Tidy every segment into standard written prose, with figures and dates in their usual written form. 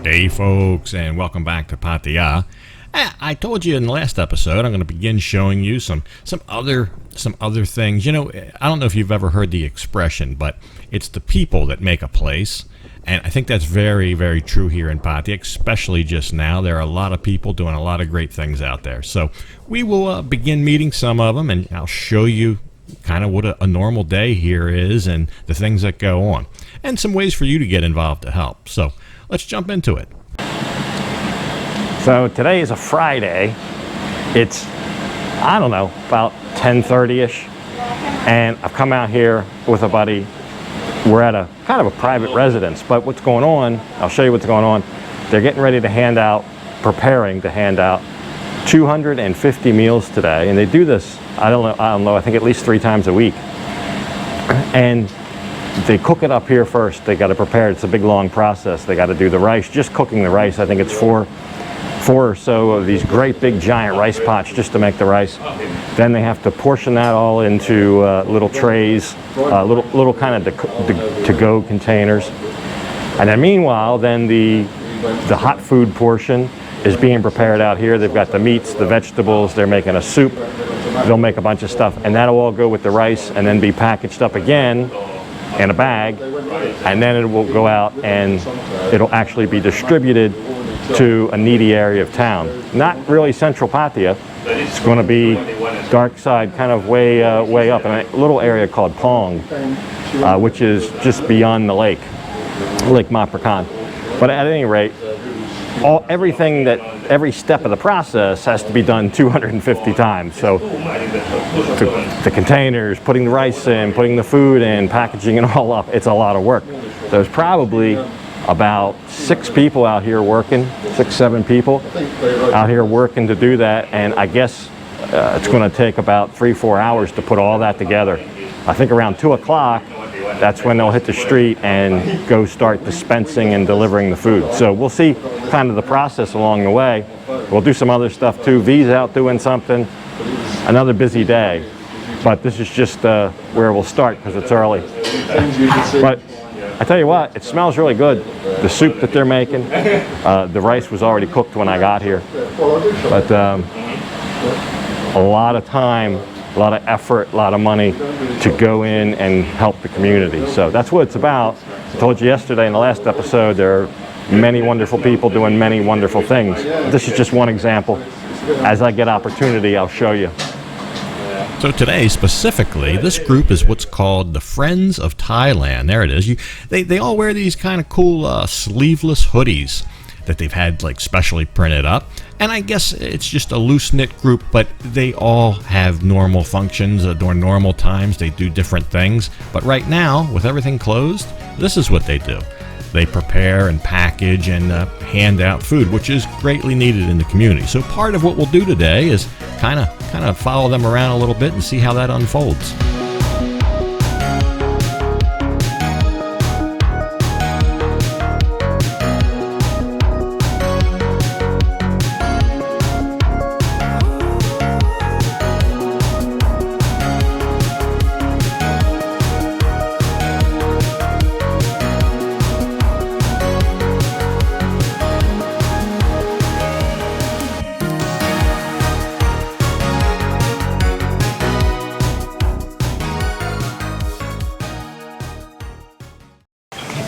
Hey folks, and welcome back to Pattaya. I told you in the last episode I'm going to begin showing you some other things. You know, I don't know if you've ever heard the expression, but it's the people that make a place. And I think that's very, very true here in Pattaya, especially just now. There are a lot of people doing a lot of great things out there. So we will begin meeting some of them, and I'll show you kind of what a normal day here is and the things that go on, and some ways for you to get involved to help. So let's jump into it. So today is a Friday. It's, I don't know, about 10:30ish, and I've come out here with a buddy. We're at a kind of a private residence, but what's going on, I'll show you what's going on. They're getting ready to preparing to hand out 250 meals today, and they do this, I don't know, I think at least 3 times a week. And they cook it up here first. They got to prepare it. It's a big long process. They got to do the rice, just cooking the rice. I think it's four or so of these great big giant rice pots just to make the rice. Then they have to portion that all into little trays, little kind of to-go containers. And then meanwhile, then the hot food portion is being prepared out here. They've got the meats, the vegetables. They're making a soup. They'll make a bunch of stuff, and that'll all go with the rice and then be packaged up again in a bag, and then it will go out and it'll actually be distributed to a needy area of town. Not really central Pattaya. It's going to be dark side, kind of way up in a little area called Pong, which is just beyond the Lake Maprakan. But at any rate, every step of the process has to be done 250 times. So the containers, putting the rice in, putting the food in, packaging it all up, it's a lot of work. There's probably about 6 people out here working, 7 people out here working to do that, and I guess it's going to take about 3-4 hours to put all that together. I think around 2 o'clock, that's when they'll hit the street and go start dispensing and delivering the food. So we'll see kind of the process along the way. We'll do some other stuff too. V's out doing something. Another busy day. But this is just where we'll start because it's early. But I tell you what, it smells really good. The soup that they're making, the rice was already cooked when I got here. But a lot of time, a lot of effort, a lot of money to go in and help the community. So that's what it's about. I told you yesterday in the last episode, there are many wonderful people doing many wonderful things. This is just one example. As I get opportunity, I'll show you. So today, specifically, this group is what's called the Friends of Thailand. There it is. They all wear these kind of cool sleeveless hoodies that they've had like specially printed up. And I guess it's just a loose-knit group, but they all have normal functions during normal times. They do different things. But right now, with everything closed, this is what they do. They prepare and package and hand out food, which is greatly needed in the community. So part of what we'll do today is kind of follow them around a little bit and see how that unfolds.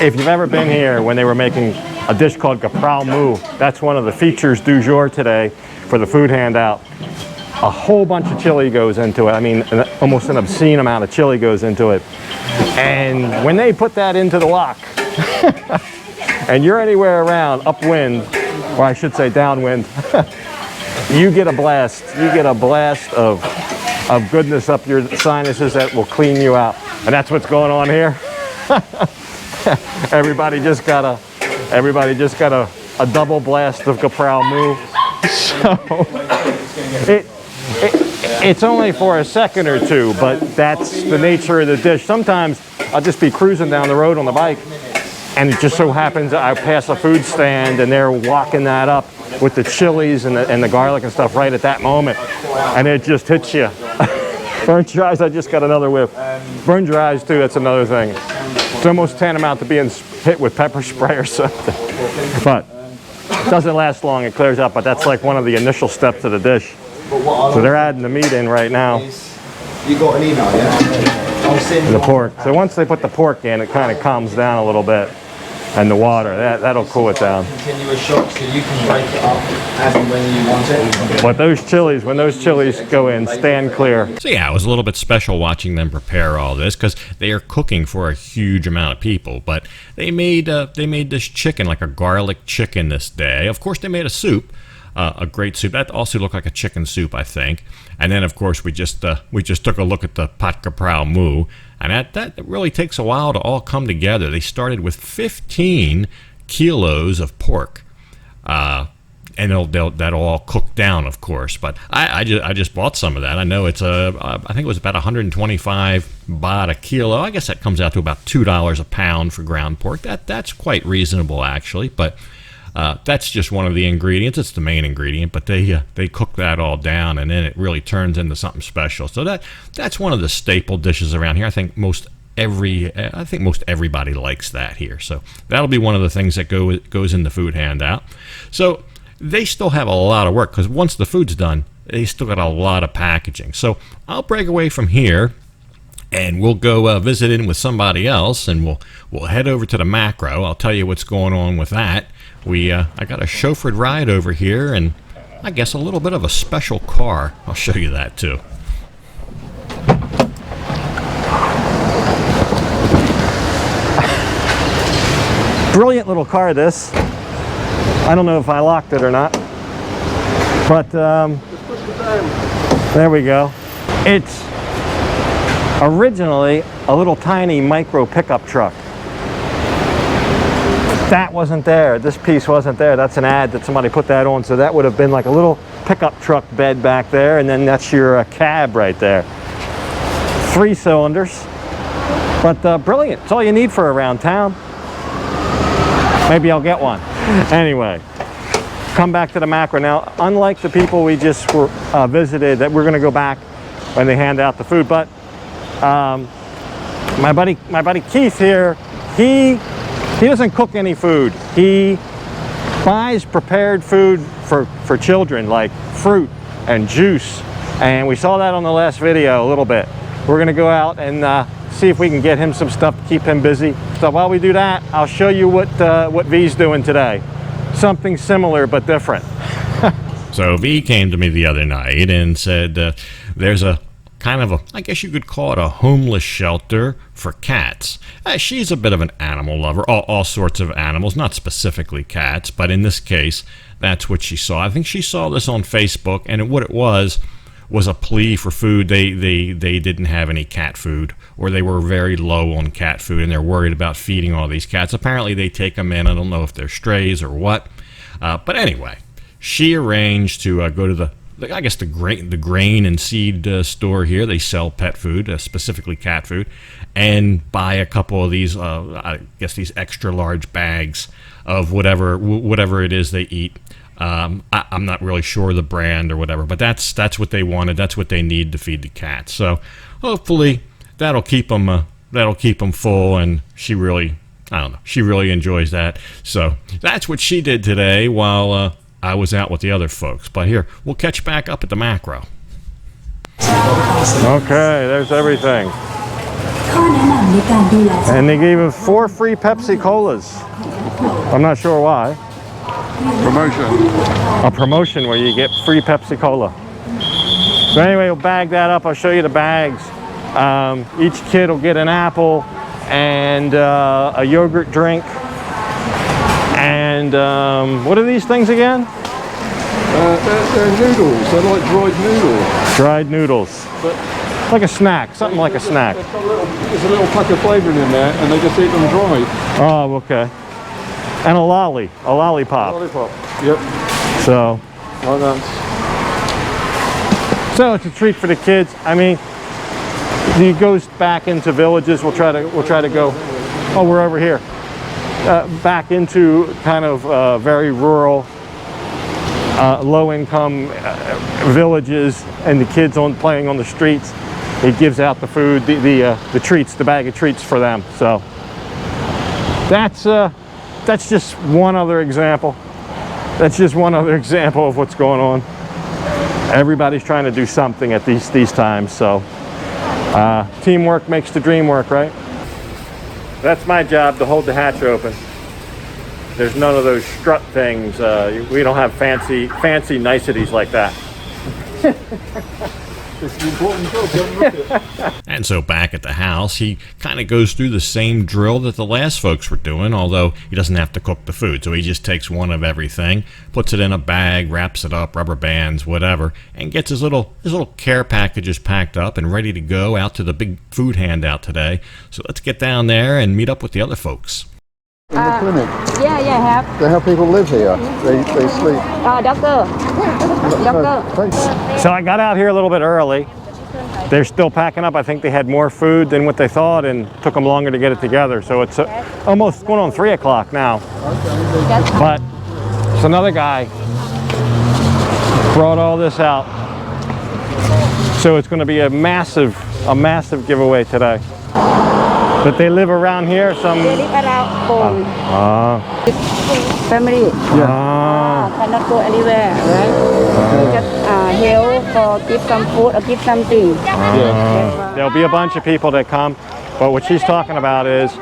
If you've ever been here when they were making a dish called Gaprao Mu, that's one of the features du jour today for the food handout. A whole bunch of chili goes into it. I mean, almost an obscene amount of chili goes into it. And when they put that into the wok, and you're anywhere around upwind, or I should say downwind, you get a blast. You get a blast of goodness up your sinuses that will clean you out. And that's what's going on here. Everybody just got a double blast of Capral Moo. So it's only for a second or two, but that's the nature of the dish. Sometimes I'll just be cruising down the road on the bike, and it just so happens I pass a food stand and they're walking that up with the chilies and the garlic and stuff right at that moment, and it just hits you. Burnt your eyes, I just got another whiff. Burned your eyes too, that's another thing. It's almost tantamount to being hit with pepper spray or something. But it doesn't last long, it clears up, but that's like one of the initial steps of the dish. So they're adding the meat in right now. You got an email, yeah? The pork. So once they put the pork in, it kind of calms down a little bit. And the water, that'll cool it down. Continuous shock, so you can break it up as and when you want it. But those chilies, when those chilies go in, stand clear. So yeah, it was a little bit special watching them prepare all this because they are cooking for a huge amount of people. But they made this chicken, like a garlic chicken, this day. Of course, they made a soup. A great soup. That also looked like a chicken soup, I think. And then, of course, we just took a look at the Pat Capral Moo, and that really takes a while to all come together. They started with 15 kilos of pork, and that'll all cook down, of course. But I just bought some of that. I know it's I think it was about 125 baht a kilo. I guess that comes out to about $2 a pound for ground pork. That's quite reasonable, actually, but. That's just one of the ingredients. It's the main ingredient, but they cook that all down, and then it really turns into something special. So that's one of the staple dishes around here. I think most everybody likes that here. So that'll be one of the things that goes in the food handout. So they still have a lot of work because once the food's done, they still got a lot of packaging. So I'll break away from here. And we'll go visit in with somebody else, and we'll head over to the macro. I'll tell you what's going on with that. I got a chauffeured ride over here, and I guess a little bit of a special car. I'll show you that too. Brilliant little car, this. I don't know if I locked it or not, but there we go. It's originally a little tiny micro pickup truck. That wasn't there. This piece wasn't there. That's an ad that somebody put that on. So that would have been like a little pickup truck bed back there, and then that's your cab right there. 3 cylinders, but brilliant. It's all you need for around town. Maybe I'll get one. Anyway, come back to the macro. Now, unlike the people we just visited, that we're going to go back when they hand out the food, but my buddy Keith here, he doesn't cook any food. He buys prepared food for children, like fruit and juice, and we saw that on the last video a little bit. We're gonna go out and see if we can get him some stuff to keep him busy. So while we do that, I'll show you what V's doing today. Something similar but different. So V came to me the other night and said there's a kind of I guess you could call it a homeless shelter for cats. She's a bit of an animal lover, all sorts of animals, not specifically cats, but in this case, that's what she saw. I think she saw this on Facebook, and what it was a plea for food. They didn't have any cat food, or they were very low on cat food, and they're worried about feeding all these cats. Apparently, they take them in. I don't know if they're strays or what, but anyway, she arranged to go to the grain and seed store here. They sell pet food, specifically cat food, and buy a couple of these, I guess these extra large bags of whatever it is they eat. I'm not really sure the brand or whatever, but that's what they wanted. That's what they need to feed the cats. So hopefully that'll keep them full, and she really enjoys that. So that's what she did today while I was out with the other folks. But here, we'll catch back up at the macro. Okay, there's everything. And they gave us 4 free Pepsi Colas. I'm not sure why. Promotion. A promotion where you get free Pepsi Cola. So anyway, we'll bag that up. I'll show you the bags. Each kid will get an apple and a yogurt drink. And what are these things again? They're noodles. They're like dried noodles. Dried noodles. But Like a snack, something like a snack. there's a little pack of flavouring in there, and they just eat them dry. Oh, okay. And a lollipop. Lollipop. Yep. So, Like that. so it's a treat for the kids. I mean, he goes back into villages. We'll try to go. Oh, we're over here. Back into kind of very rural, low-income villages, and the kids playing on the streets. He gives out the food, the treats, the bag of treats for them. So that's just one other example. That's just one other example of what's going on. Everybody's trying to do something at these times. So teamwork makes the dream work, right? That's my job, to hold the hatch open. There's none of those strut things. We don't have fancy niceties like that. It's an important job, don't look at it. And so back at the house, he kind of goes through the same drill that the last folks were doing, although he doesn't have to cook the food. So he just takes one of everything, puts it in a bag, wraps it up, rubber bands, whatever, and gets his little care packages packed up and ready to go out to the big food handout today. So let's get down there and meet up with the other folks. In the clinic. Yeah, have. They have people live here. They sleep. Doctor. Thanks. So I got out here a little bit early. They're still packing up. I think they had more food than what they thought, and took them longer to get it together. So it's almost going on 3 o'clock now. But it's another guy brought all this out. So it's going to be a massive giveaway today. But they live around here. Some They live around home. Family. Cannot go anywhere, right? Just help or give some food or give something. There'll be a bunch of people that come, but what she's talking about is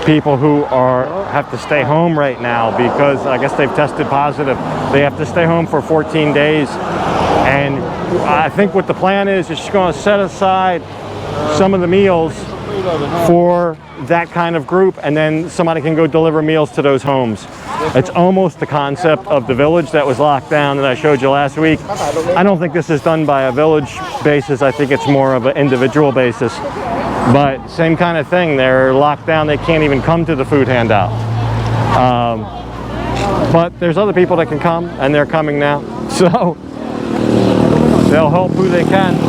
people who have to stay home right now because I guess they've tested positive. They have to stay home for 14 days. And I think what the plan is she's going to set aside some of the meals for that kind of group, and then somebody can go deliver meals to those homes. It's almost the concept of the village that was locked down that I showed you last week. I don't think this is done by a village basis. I think it's more of an individual basis. But same kind of thing. They're locked down. They can't even come to the food handout. But there's other people that can come, and they're coming now. So they'll help who they can.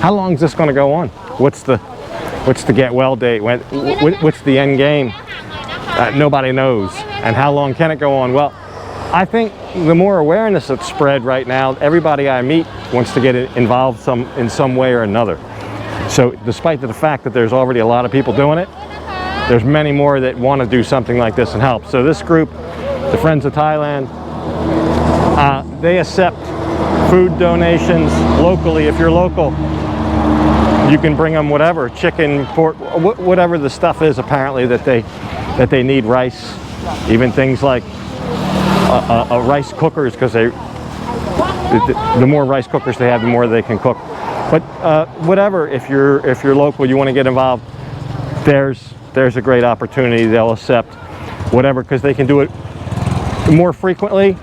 How long is this going to go on? What's the get well date? What's the end game? Nobody knows. And how long can it go on? Well, I think the more awareness that's spread right now, everybody I meet wants to get involved in some way or another. So despite the fact that there's already a lot of people doing it, there's many more that want to do something like this and help. So this group, the Friends of Thailand, they accept food donations locally. If you're local, you can bring them whatever, chicken, pork, whatever the stuff is apparently that they need, rice, even things like rice cookers, because the more rice cookers they have, the more they can cook. But whatever, if you're local, you want to get involved, there's a great opportunity. They'll accept whatever because they can do it more frequently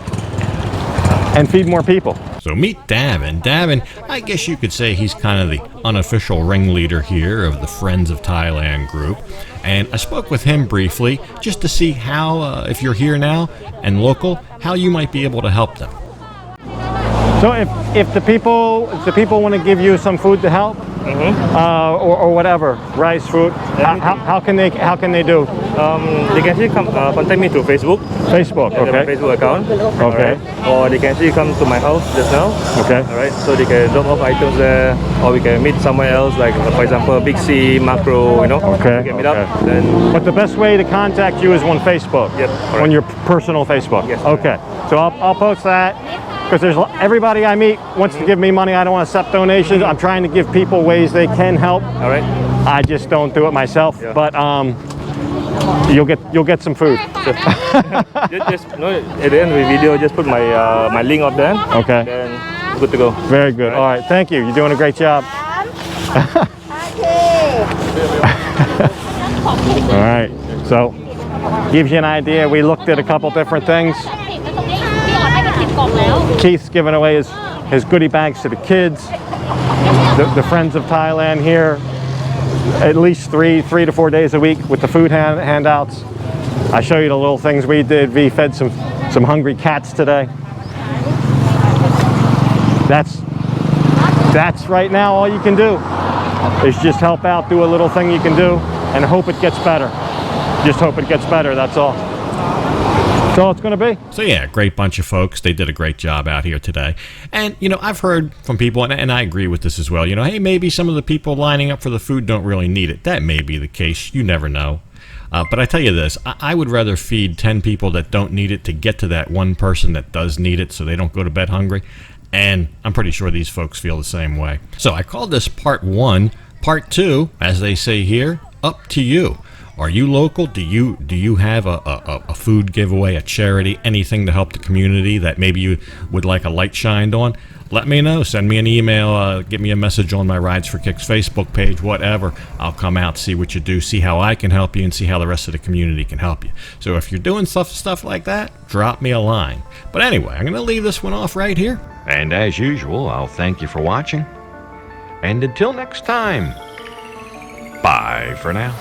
and feed more people. So meet Davin. Davin, I guess you could say he's kind of the unofficial ringleader here of the Friends of Thailand group. And I spoke with him briefly just to see how, if you're here now and local, how you might be able to help them. So if the people want to give you some food to help, or whatever, rice, food, how can they do? They can actually contact me through Facebook. Facebook, My okay. Facebook account. Okay. Alright. Or they can actually come to my house just now. Okay. Alright. So they can drop off items there, or we can meet somewhere else, like for example, Big C, Macro. You know. Okay, We can meet okay. up. Then But the best way to contact you is on Facebook. Yep, correct. On your personal Facebook. Yes, Okay. So I'll post that because there's everybody I meet wants to give me money. I don't want to accept donations. I'm trying to give people ways they can help. all right. I just don't do it myself. Yeah. But you'll get some food. Just no. At the end of the video, just put my link up there. Okay. Then good to go. Very good. All right. Thank you. You're doing a great job. All right. So gives you an idea. We looked at a couple different things. Keith's giving away his goodie bags to the kids. The Friends of Thailand here, at least three to 4 days a week with the food handouts. I show you the little things we did. We fed some hungry cats today. That's right now all you can do is just help out, do a little thing you can do, and hope it gets better. Just hope it gets better. That's all. That's all it's going to be. So yeah, great bunch of folks. They did a great job out here today. And, I've heard from people, and I agree with this as well, hey, maybe some of the people lining up for the food don't really need it. That may be the case. You never know. But I tell you this, I would rather feed 10 people that don't need it to get to that one person that does need it so they don't go to bed hungry. And I'm pretty sure these folks feel the same way. So I called this part 1. Part 2, as they say here, up to you. Are you local? Do you have a food giveaway, a charity, anything to help the community that maybe you would like a light shined on? Let me know. Send me an email. Give me a message on my Rides for Kickz Facebook page, whatever. I'll come out, see what you do, see how I can help you, and see how the rest of the community can help you. So if you're doing stuff like that, drop me a line. But anyway, I'm going to leave this one off right here. And as usual, I'll thank you for watching. And until next time, bye for now.